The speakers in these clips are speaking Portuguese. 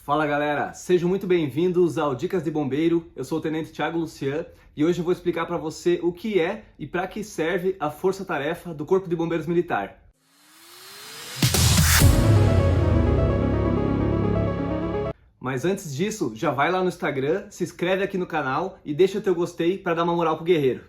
Fala galera, sejam muito bem-vindos ao Dicas de Bombeiro. Eu sou o Tenente Thiago Lucian e hoje eu vou explicar para você o que é e para que serve a Força-Tarefa do Corpo de Bombeiros Militar. Mas antes disso, já vai lá no Instagram, se inscreve aqui no canal e deixa o teu gostei para dar uma moral pro guerreiro.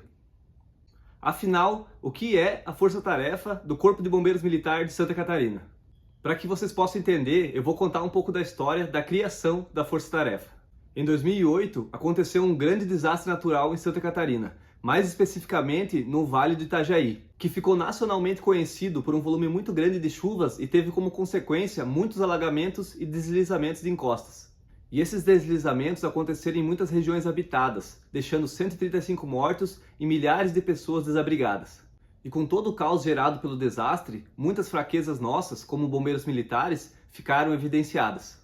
Afinal, o que é a Força-Tarefa do Corpo de Bombeiros Militar de Santa Catarina? Para que vocês possam entender, eu vou contar um pouco da história da criação da Força-Tarefa. Em 2008, aconteceu um grande desastre natural em Santa Catarina, mais especificamente no Vale do Itajaí, que ficou nacionalmente conhecido por um volume muito grande de chuvas e teve como consequência muitos alagamentos e deslizamentos de encostas. E esses deslizamentos aconteceram em muitas regiões habitadas, deixando 135 mortos e milhares de pessoas desabrigadas. E com todo o caos gerado pelo desastre, muitas fraquezas nossas, como bombeiros militares, ficaram evidenciadas.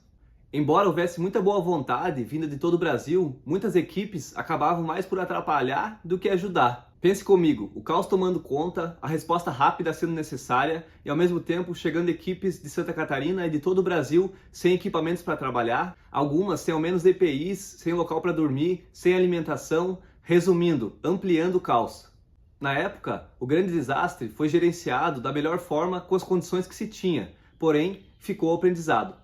Embora houvesse muita boa vontade vinda de todo o Brasil, muitas equipes acabavam mais por atrapalhar do que ajudar. Pense comigo, o caos tomando conta, a resposta rápida sendo necessária e ao mesmo tempo chegando equipes de Santa Catarina e de todo o Brasil sem equipamentos para trabalhar, algumas sem ao menos EPIs, sem local para dormir, sem alimentação, resumindo, ampliando o caos. Na época, o grande desastre foi gerenciado da melhor forma com as condições que se tinha, porém, ficou aprendizado.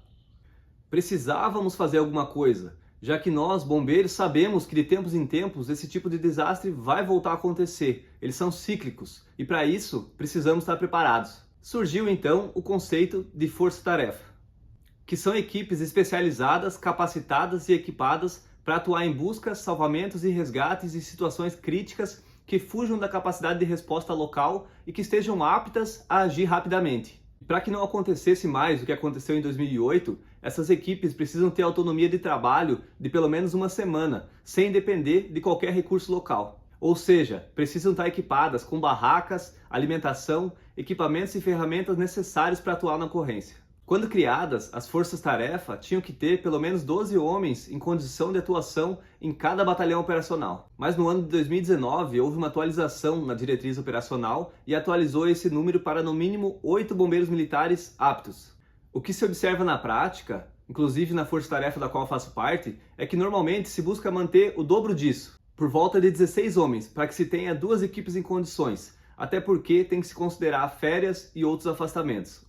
Precisávamos fazer alguma coisa, já que nós, bombeiros, sabemos que de tempos em tempos esse tipo de desastre vai voltar a acontecer, eles são cíclicos, e para isso precisamos estar preparados. Surgiu então o conceito de força-tarefa, que são equipes especializadas, capacitadas e equipadas para atuar em busca, salvamentos e resgates em situações críticas que fujam da capacidade de resposta local e que estejam aptas a agir rapidamente. Para que não acontecesse mais o que aconteceu em 2008, essas equipes precisam ter autonomia de trabalho de pelo menos uma semana, sem depender de qualquer recurso local. Ou seja, precisam estar equipadas com barracas, alimentação, equipamentos e ferramentas necessários para atuar na ocorrência. Quando criadas, as forças-tarefa tinham que ter pelo menos 12 homens em condição de atuação em cada batalhão operacional. Mas no ano de 2019 houve uma atualização na diretriz operacional e atualizou esse número para no mínimo 8 bombeiros militares aptos. O que se observa na prática, inclusive na força-tarefa da qual faço parte, é que normalmente se busca manter o dobro disso, por volta de 16 homens, para que se tenha 2 equipes em condições, até porque tem que se considerar férias e outros afastamentos.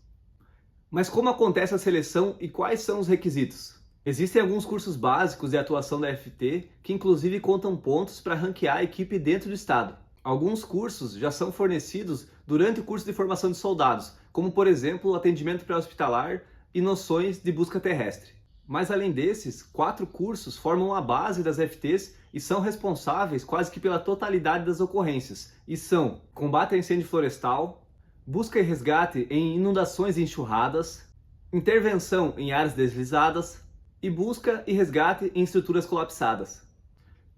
Mas como acontece a seleção e quais são os requisitos? Existem alguns cursos básicos de atuação da FT que inclusive contam pontos para ranquear a equipe dentro do estado. Alguns cursos já são fornecidos durante o curso de formação de soldados, como por exemplo o atendimento pré-hospitalar e noções de busca terrestre. Mas além desses, 4 cursos formam a base das FTs e são responsáveis quase que pela totalidade das ocorrências, e são combate a incêndio florestal, busca e resgate em inundações e enxurradas, intervenção em áreas deslizadas e busca e resgate em estruturas colapsadas.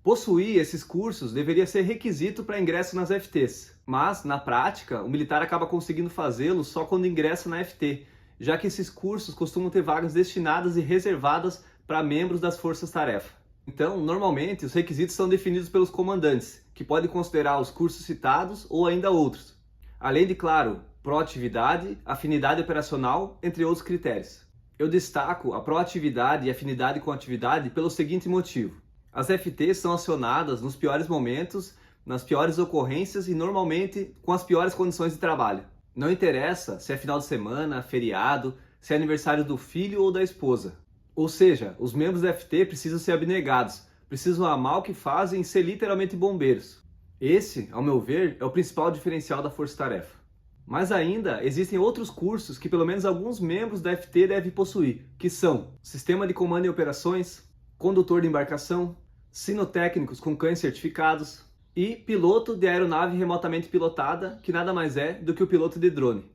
Possuir esses cursos deveria ser requisito para ingresso nas FTs, mas, na prática, o militar acaba conseguindo fazê-lo só quando ingressa na FT, já que esses cursos costumam ter vagas destinadas e reservadas para membros das forças-tarefa. Então, normalmente, os requisitos são definidos pelos comandantes, que podem considerar os cursos citados ou ainda outros. Além de, claro, proatividade, afinidade operacional, entre outros critérios. Eu destaco a proatividade e afinidade com a atividade pelo seguinte motivo. As FTs são acionadas nos piores momentos, nas piores ocorrências e normalmente com as piores condições de trabalho. Não interessa se é final de semana, feriado, se é aniversário do filho ou da esposa. Ou seja, os membros da FT precisam ser abnegados, precisam amar o que fazem e ser literalmente bombeiros. Esse, ao meu ver, é o principal diferencial da força-tarefa. Mas ainda existem outros cursos que pelo menos alguns membros da FT devem possuir, que são Sistema de Comando e Operações, Condutor de Embarcação, Sinotécnicos com cães certificados e Piloto de Aeronave Remotamente Pilotada, que nada mais é do que o piloto de drone.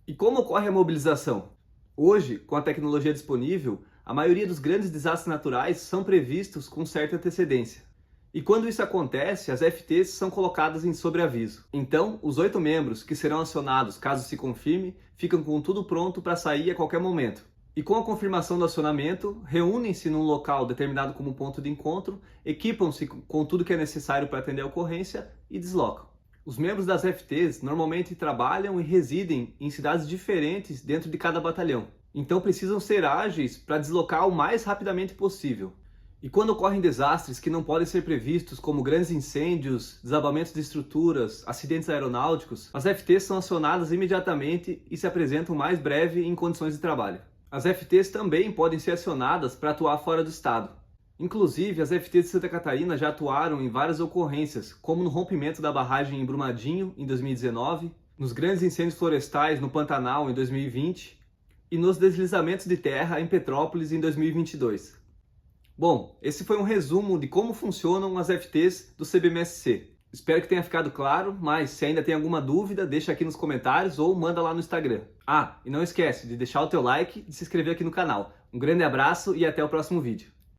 E como ocorre a mobilização? Hoje, com a tecnologia disponível, a maioria dos grandes desastres naturais são previstos com certa antecedência. E quando isso acontece, as FTs são colocadas em sobreaviso. Então, os 8 membros que serão acionados caso se confirme, ficam com tudo pronto para sair a qualquer momento. E com a confirmação do acionamento, reúnem-se num local determinado como ponto de encontro, equipam-se com tudo que é necessário para atender a ocorrência e deslocam. Os membros das FTs normalmente trabalham e residem em cidades diferentes dentro de cada batalhão. então precisam ser ágeis para deslocar o mais rapidamente possível. E quando ocorrem desastres que não podem ser previstos, como grandes incêndios, desabamentos de estruturas, acidentes aeronáuticos, as FTs são acionadas imediatamente e se apresentam o mais breve em condições de trabalho. As FTs também podem ser acionadas para atuar fora do estado. Inclusive, as FTs de Santa Catarina já atuaram em várias ocorrências, como no rompimento da barragem em Brumadinho, em 2019, nos grandes incêndios florestais no Pantanal, em 2020, e nos deslizamentos de terra em Petrópolis, em 2022. Bom, esse foi um resumo de como funcionam as FTs do CBMSC. Espero que tenha ficado claro, mas se ainda tem alguma dúvida, deixa aqui nos comentários ou manda lá no Instagram. Ah, e não esquece de deixar o teu like e de se inscrever aqui no canal. Um grande abraço e até o próximo vídeo.